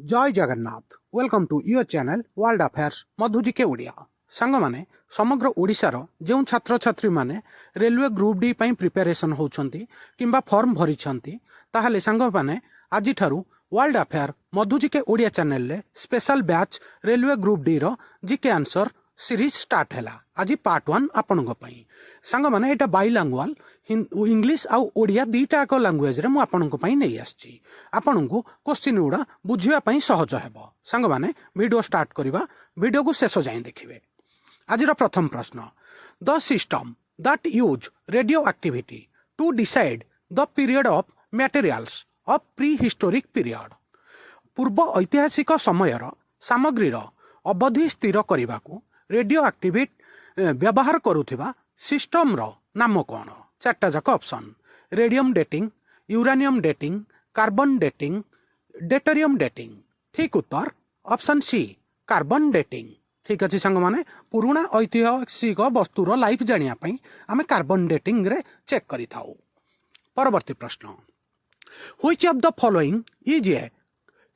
जय Jagannath welcome to your channel world affairs Madhuji के ओडिया सांग माने समग्र ओडिशार जो छात्र छात्री माने रेलवे ग्रुप डी पई प्रिपरेशन होउछंती किंबा फॉर्म भरिछंती ताहाले सांग माने आजि थारु वर्ल्ड अफेयर मधुजी के ओडिया चैनल ले special batch railway group D रो जीके आंसर सीरीज स्टार्ट हैला आज पार्ट 1 आपन को पई सांग माने एटा बाइलैंग्वेज इंग्लिश आउ ओडिया दीटा को लैंग्वेज रे मु आपन को पई नै आछि आपन को क्वेश्चन उडा बुझिया पई सहज हेबो सांग माने वीडियो स्टार्ट करिबा वीडियो को शेष जाय देखिबे आज रो प्रथम प्रश्न the system that use radioactivity to decide the period of materials of prehistoric period पूर्व ऐतिहासिक समयर सामग्रीर अवधि स्थिर करने को रेडियो एक्टिविटी व्यवहार करुथिबा सिस्टम रो नाम कौन चार्टा जाक option radium dating uranium dating carbon dating deuterium dating ठीक उत्तर ऑप्शन सी कार्बन डेटिंग ठीक अच्छे सांग माने पुराना ऐतिहासिक वस्तुर लाइफ जानिया पई आमे कार्बन डेटिंग रे चेक करि थाउ परवर्ती प्रश्न which of the following is a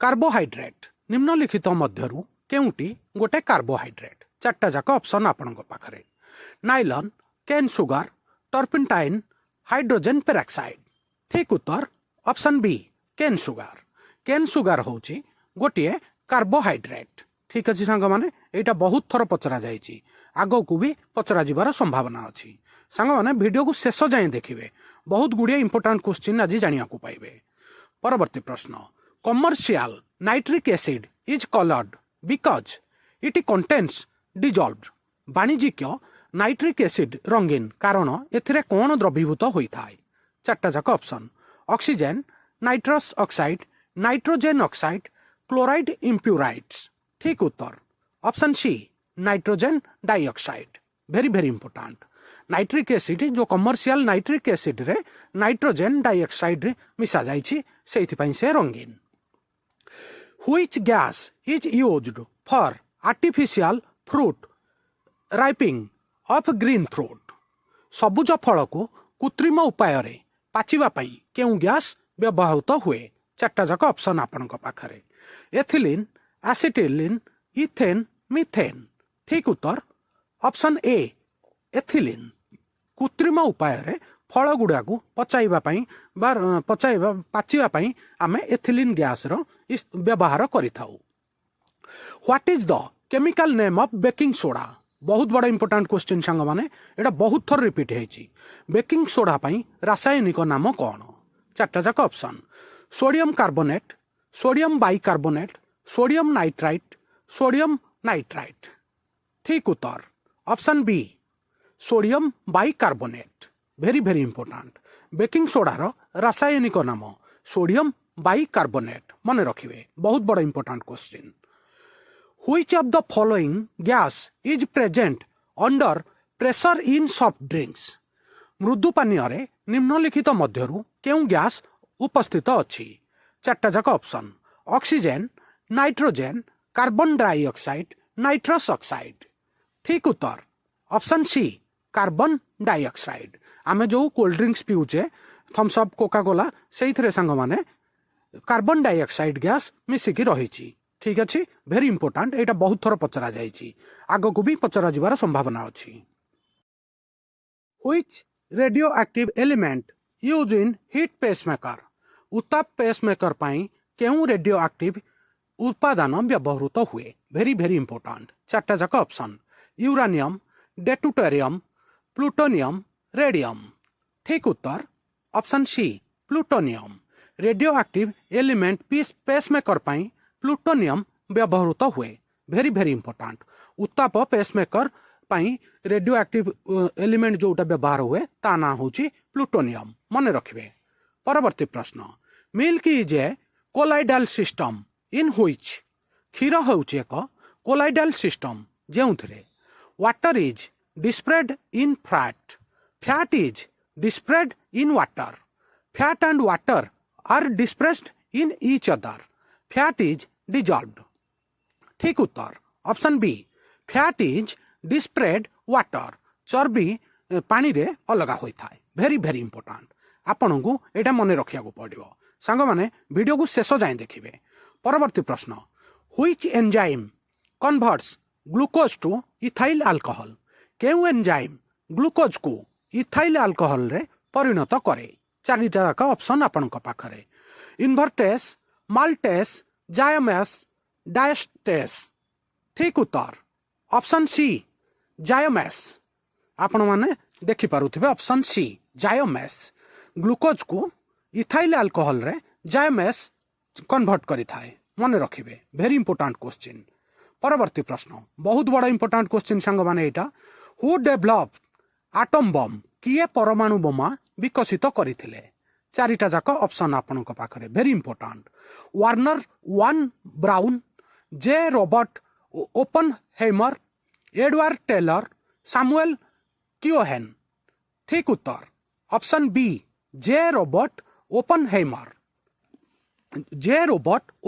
carbohydrate निम्नलिखित मध्यरु केउटी गोटे कार्बोहाइड्रेट चार्टा जाक ऑप्शन आपन पाखरे नाइलॉन केन सुगर टर्पेंटाइन हाइड्रोजन पेरोक्साइड ठीक उत्तर ऑप्शन बी केन सुगर होची गोटे कार्बोहाइड्रेट ठीक अच्छे सांग माने एटा बहुत थर पचरा जाइछि आगो को भी पचरा जिबार संभावना अछि सांग माने वीडियो को शेष जाए देखिबे बहुत गुड़िया इंपोर्टेंट क्वेश्चन आज जानिया को पाइबे परवर्ती प्रश्न commercial nitric acid is coloured because it contains dissolved वाणिज्यिक नाइट्रिक एसिड रंगीन कारण एथिरे कौन द्रवीभूत होता है चार्टा जाक option oxygen nitrous oxide nitrogen oxide chloride impurities ठीक उत्तर option C nitrogen dioxide very very important nitric acid जो कमर्शियल नाइट्रिक एसिड रे नाइट्रोजन डाइऑक्साइड मिसा जाइछि सेइथिपई से रंगीन which gas is used for artificial fruit ripening of green fruit सबुज फल को कृत्रिम उपाय रे पाचिबा पई केउ गैस व्यवहृत हुए चार्टा जाक ऑप्शन आपन पाखरे एथिलीन एसिटिलीन इथेन मिथेन ठीक उत्तर ऑप्शन ए एथिलीन कृत्रिम उपाय रे फल गुड़ा को पचाइबा पई पचाइबा पाचिबा पई आमे एथिलीन गैस रो व्यवहार करिथाउ what is the chemical name of baking soda बहुत बड़ा इंपोर्टेंट क्वेश्चन सांग माने एटा बहुत थर रिपीट हेछि बेकिंग सोडा पई रासायनिक नाम कौन चार्टा जाक option sodium carbonate sodium bicarbonate sodium nitrite ठीक उत्तर option B sodium bicarbonate very very important baking सोडार रासायनिक नाम सोडियम बाइकार्बोनेट मन रखिए बहुत बड़ा important question which of the following gas is present under pressure in soft drinks मृदु पानीय रे निम्नलिखित मध्यरु केउ गैस उपस्थित अछि चार्टा जाक option oxygen nitrogen carbon dioxide nitrous oxide ठीक उत्तर ऑप्शन सी कार्बन डाइऑक्साइड आमे जो कोल्ड ड्रिंक्स पिउचे थम्स अप कोका कोला सेइथरे संग माने कार्बन डाइऑक्साइड गैस मिसिकी रहिछि ठीक अछि वेरी इंपोर्टेंट एटा बहुत थर पचरा जाइछि आगो को भी पचरा जिबार संभावना अछि which radio active element use in heat pacemaker उत्ताप पेसमेकर पई केउ रेडियो एक्टिव उत्पादन व्यवहृत हुए वेरी वेरी इंपोर्टेंट चार्टा जाक option uranium deuterium plutonium radium ठीक उत्तर option C plutonium radio active element pacemaker पई प्लूटोनियम व्यवहृत हुए वेरी वेरी इंपोर्टेंट उत्ताप पेसमेकर पई रेडियो एक्टिव एलिमेंट जोटा व्यवहार हुए ता ना होची प्लूटोनियम मन रखिबे परवर्ती प्रश्न milk is a colloidal system in which क्षीर होउची एक कोलाइडल सिस्टम जेउथरे water is dispersed in fat is dispersed in water fat and water are dispersed in each other fat is dissolved ठीक उत्तर option B fat is dispersed water चर्बी पानी रे अलगा होता है वेरी वेरी इंपोर्टेंट आपन को एटा मन रखिया को पड़िबो सांग माने वीडियो को शेष जाए देखिबे परवर्ती प्रश्न which enzyme converts glucose two ethyl alcohol केउ एंजाइम ग्लूकोज को इथाइल अल्कोहल रे परिणत करे चारिटा जाक ऑप्शन आपनक पाखरे इन्वर्टेस माल्टेस जायमेस डायस्टेस ठीक उत्तर ऑप्शन सी जायमेस आपण माने देखि पारुथिबे ऑप्शन सी जायमेस ग्लूकोज को इथाइल अल्कोहल रे जायमेस कन्वर्ट करि थाए मन रखिबे वेरी इंपोर्टेंट क्वेश्चन परवर्ती प्रश्न बहुत बड़ा इंपोर्टेंट क्वेश्चन संग माने एटा हु डेभलप आटम बम किए परमाणु बोमा विकसित करथिले चारिटा जाक ऑप्शन आपनक पाखरे very important Wernher von Braun J Robert Oppenheimer Edward Teller Samuel Cohen ठीक उत्तर option B J Robert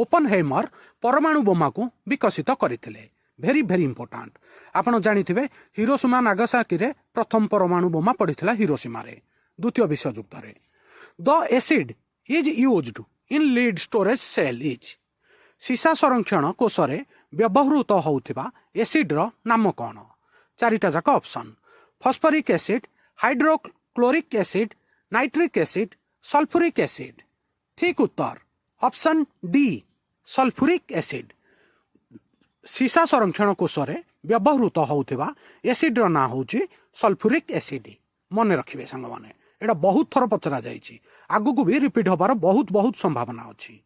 Oppenheimer परमाणु बोमा को विकसित करथिले वेरी वेरी इंपोर्टेंट आपण जानिथिबे हिरोशिमा नागासाकी रे प्रथम परमाणु बोमा पड़िथिला हिरोशिमा रे द्वितीय विश्व युद्ध रे the acid is used in lead storage cell is सीसा संरक्षण कोष रे व्यवहृत होउथिबा एसिड रो नाम कोन चारिटा जाक option phosphoric acid hydrochloric acid nitric acid sulphuric acid ठीक उत्तर ऑप्शन डी सल्फ्यूरिक एसिड सीसा संरक्षण कोष रे व्यवहृत होउथिबा एसिड रो ना होउची सल्फ्यूरिक एसिड मन रखिबे संग माने एटा बहुत थर पचरा जाइछि आगु को भी रिपीट होबार बहुत बहुत संभावना अछि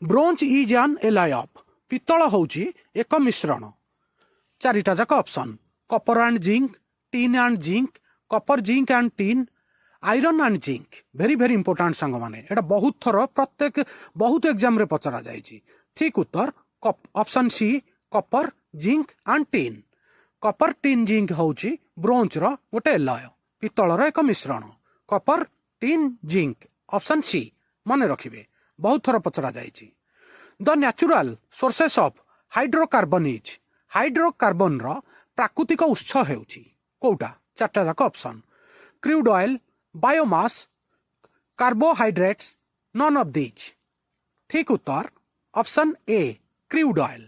bronze is an alloy of पित्तल होउची एक मिश्रण चारिटा जाक option copper and zinc tin and zinc copper zinc and tin iron and zinc very very important संग माने एटा बहुत थर प्रत्येक बहुत एग्जाम रे पचरा जाइछि ठीक उत्तर option C copper zinc and tin copper tin zinc होउची ब्रोंज रो गोटे एलॉय पित्तल एक मिश्रण copper tin zinc option C मन रखिबे बहुत थर पचरा जाइछि the natural sources of hydrocarbon is hydrocarbon रो प्राकृतिक उत्स हेउछि कोउटा चारटा जाक option crude oil biomass carbohydrates none of these ठीक उत्तर ऑप्शन ए क्रूड ऑयल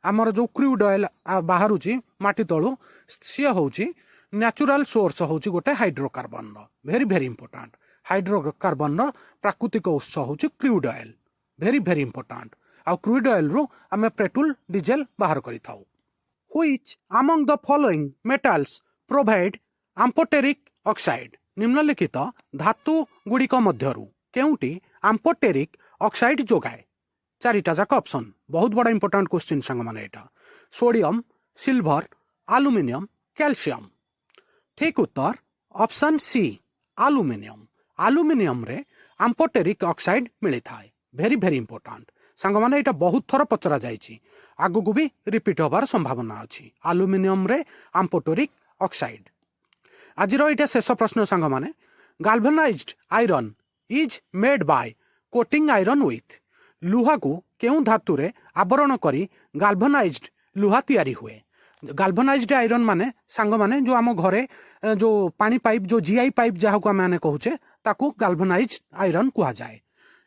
आमर जो क्रूड ऑयल बाहरुची माटी तळु सी होउची नेचुरल सोर्स होउची गोटे हाइड्रोकार्बन रो वेरी वेरी इंपोर्टेंट हाइड्रोकार्बन रो प्राकृतिक उत्स होउची crude oil very very important आ क्रूड ऑयल रो आमे पेट्रोल डीजल बाहर करि थाउ which among the following metals provide amphoteric oxide निम्नलिखित धातु गुड़िक मध्यरु केउटी आम्फोटेरिक ऑक्साइड जोगाए चारिटा जाक ऑप्शन बहुत बड़ा इंपोर्टेंट क्वेश्चन संग माने एटा सोडियम सिल्वर एल्युमिनियम कैल्शियम ठीक उत्तर ऑप्शन सी एल्युमिनियम रे आम्फोटेरिक ऑक्साइड मिली थाए वेरी वेरी इंपोर्टेंट संग माने एटा बहुत थर पचरा जाइछि आगु को भी रिपीट होबार संभावना अछि एल्युमिनियम रे आम्फोटेरिक ऑक्साइड आजिरो एटा शेष प्रश्न संग माने galvanised iron is made by coating iron with लुहा को केउ धातु रे आवरण करी गाल्वेनाइज्ड लुहा तैयारी हुए गाल्वेनाइज्ड आयरन माने सांग माने जो आम घरे जो पानी पाइप जो जीआई पाइप जहाँ को आम कहूचे ताकू गाल्वेनाइज्ड आयरन कहा जाए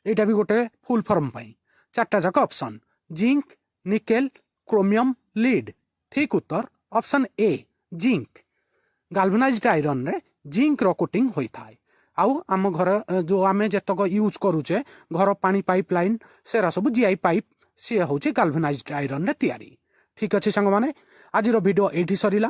एटा भी गोटे फुल फॉर्म पाई चारटा जाक option zinc nickel chromium lead ठीक उत्तर ऑप्शन ए जिंक गाल्वेनाइज्ड आयरन रे जिंक रो कोटिंग होई थाए आउ आम घर जो आम जतक यूज करूचे घर पानी पाइप लाइन सेरा सब जीआई पाइप सी होची गाल्वेनाइज्ड आयरन रे तैयारी ठीक अच्छे सांग माने आज वीडियो एठी सरीला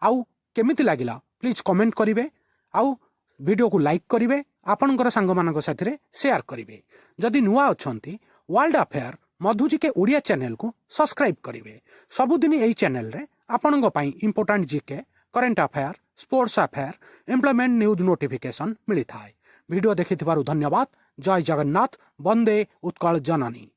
आउ केमिति लागिला प्लीज कमेंट करिवे आउ वीडियो को लाइक करिवे आपनकर सांग मानक साथरे शेयर करिवे जदि नुआ अछंती वर्ल्ड अफेयर मधुजिके ओडिया चैनल को सब्सक्राइब करिवे सबुदिन एई चैनल रे आपनक पई important GK current affair sports affair employment news notification मिली थाए वीडियो देखि धन्यवाद जय जगन्नाथ वंदे उत्कल जननी।